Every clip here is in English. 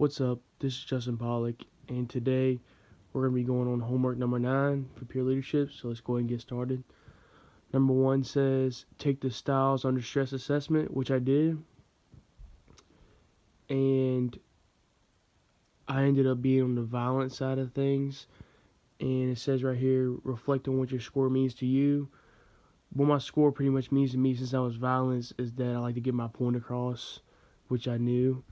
What's up? This is Justin Pollock, and today we're going to be going on homework number 9 for peer leadership. So let's go ahead and get started. Number 1 says take the styles under stress assessment, which I did, and I ended up being on the violent side of things. And it says right here, reflect on what your score means to you. What my score pretty much means to me since I was violent is that I like to get my point across, which I knew.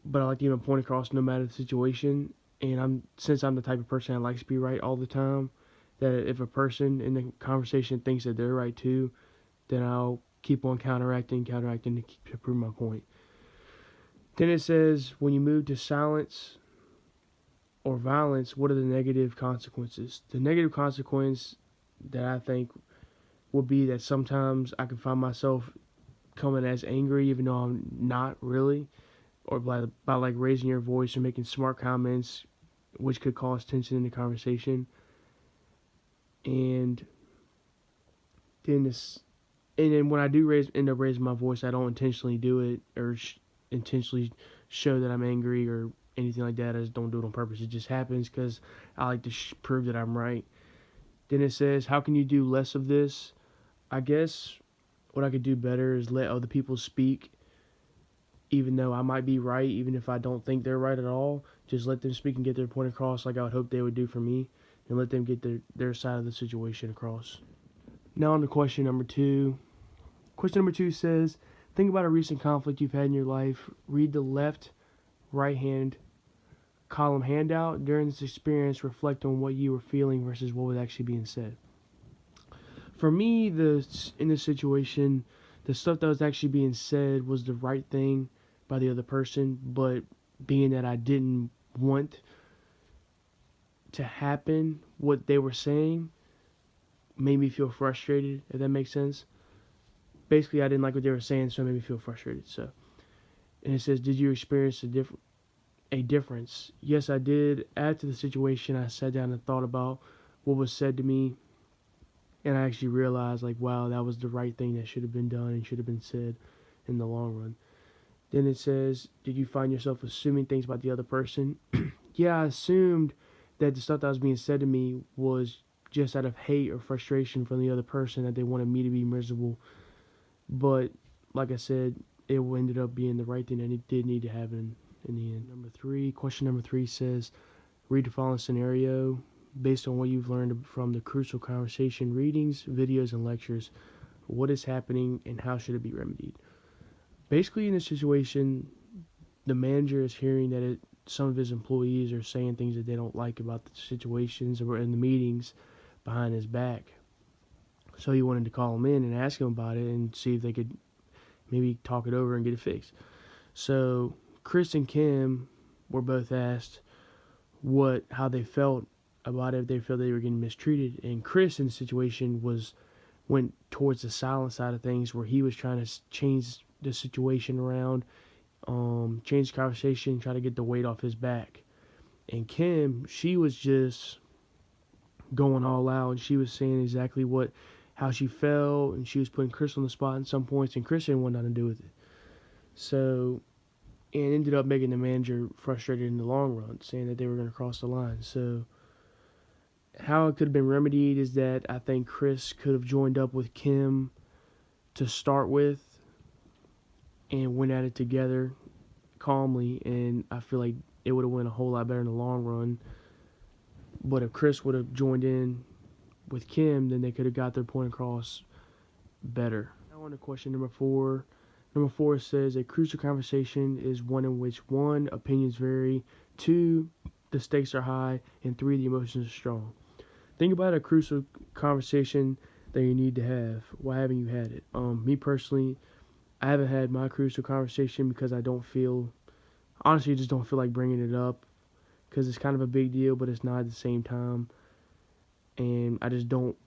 But I like to get my point across no matter the situation. And since I'm the type of person that likes to be right all the time, that if a person in the conversation thinks that they're right too, then I'll keep on counteracting to prove my point. Then it says, when you move to silence or violence, what are the negative consequences? The negative consequence that I think would be that sometimes I can find myself coming as angry even though I'm not really, or by like raising your voice or making smart comments, which could cause tension in the conversation. And then when I do end up raising my voice, I don't intentionally do it or intentionally show that I'm angry or anything like that. I just don't do it on purpose. It just happens because I like to prove that I'm right. Then it says, how can you do less of this? I guess what I could do better is let other people speak, even though I might be right, even if I don't think they're right at all. Just let them speak and get their point across like I would hope they would do for me, and let them get their side of the situation across. Now on to question number 2. Question number 2 says, think about a recent conflict you've had in your life. Read the left, right hand column handout. During this experience, reflect on what you were feeling versus what was actually being said. For me, in this situation, the stuff that was actually being said was the right thing by the other person, but being that I didn't want to happen, what they were saying made me feel frustrated, if that makes sense. Basically, I didn't like what they were saying, so it made me feel frustrated. So, and it says, did you experience a difference? Yes, I did. After the situation, I sat down and thought about what was said to me, and I actually realized, like, wow, that was the right thing that should have been done and should have been said in the long run. Then it says, did you find yourself assuming things about the other person? Yeah, I assumed that the stuff that was being said to me was just out of hate or frustration from the other person, that they wanted me to be miserable. But like I said, it ended up being the right thing, and it did need to happen in the end. Question number 3 says, read the following scenario based on what you've learned from the crucial conversation readings, videos, and lectures. What is happening and how should it be remedied? Basically, in this situation, the manager is hearing that some of his employees are saying things that they don't like about the situations or in the meetings behind his back. So he wanted to call him in and ask him about it and see if they could maybe talk it over and get it fixed. So Chris and Kim were both asked how they felt about it, if they felt they were getting mistreated. And Chris, in the situation, went towards the silent side of things, where he was trying to change the situation around, change the conversation, try to get the weight off his back. And Kim, she was just going all out, and she was saying exactly how she felt, and she was putting Chris on the spot in some points, and Chris didn't want nothing to do with it. So, and ended up making the manager frustrated in the long run, saying that they were going to cross the line. So, how it could have been remedied is that I think Chris could have joined up with Kim to start with and went at it together calmly, and I feel like it would have went a whole lot better in the long run. But if Chris would have joined in with Kim, then they could have got their point across better. Now on to question number 4. Number 4 says, a crucial conversation is one in which 1, opinions vary, 2, the stakes are high, and 3, the emotions are strong. Think about a crucial conversation that you need to have. Why haven't you had it? Me personally, I haven't had my crucial conversation because I honestly just don't feel like bringing it up, because it's kind of a big deal, but it's not at the same time. And I just don't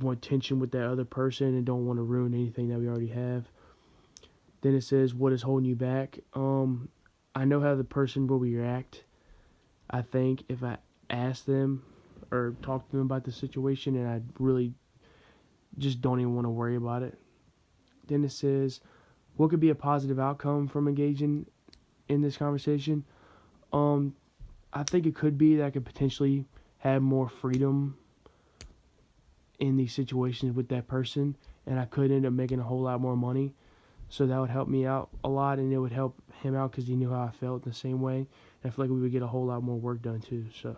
want tension with that other person and don't want to ruin anything that we already have. Then it says, what is holding you back? I know how the person will react. I think if I ask them or talk to them about the situation, and I really just don't even want to worry about it. Then it says, what could be a positive outcome from engaging in this conversation? I think it could be that I could potentially have more freedom in these situations with that person, and I could end up making a whole lot more money. So that would help me out a lot, and it would help him out because he knew how I felt the same way. And I feel like we would get a whole lot more work done too. So.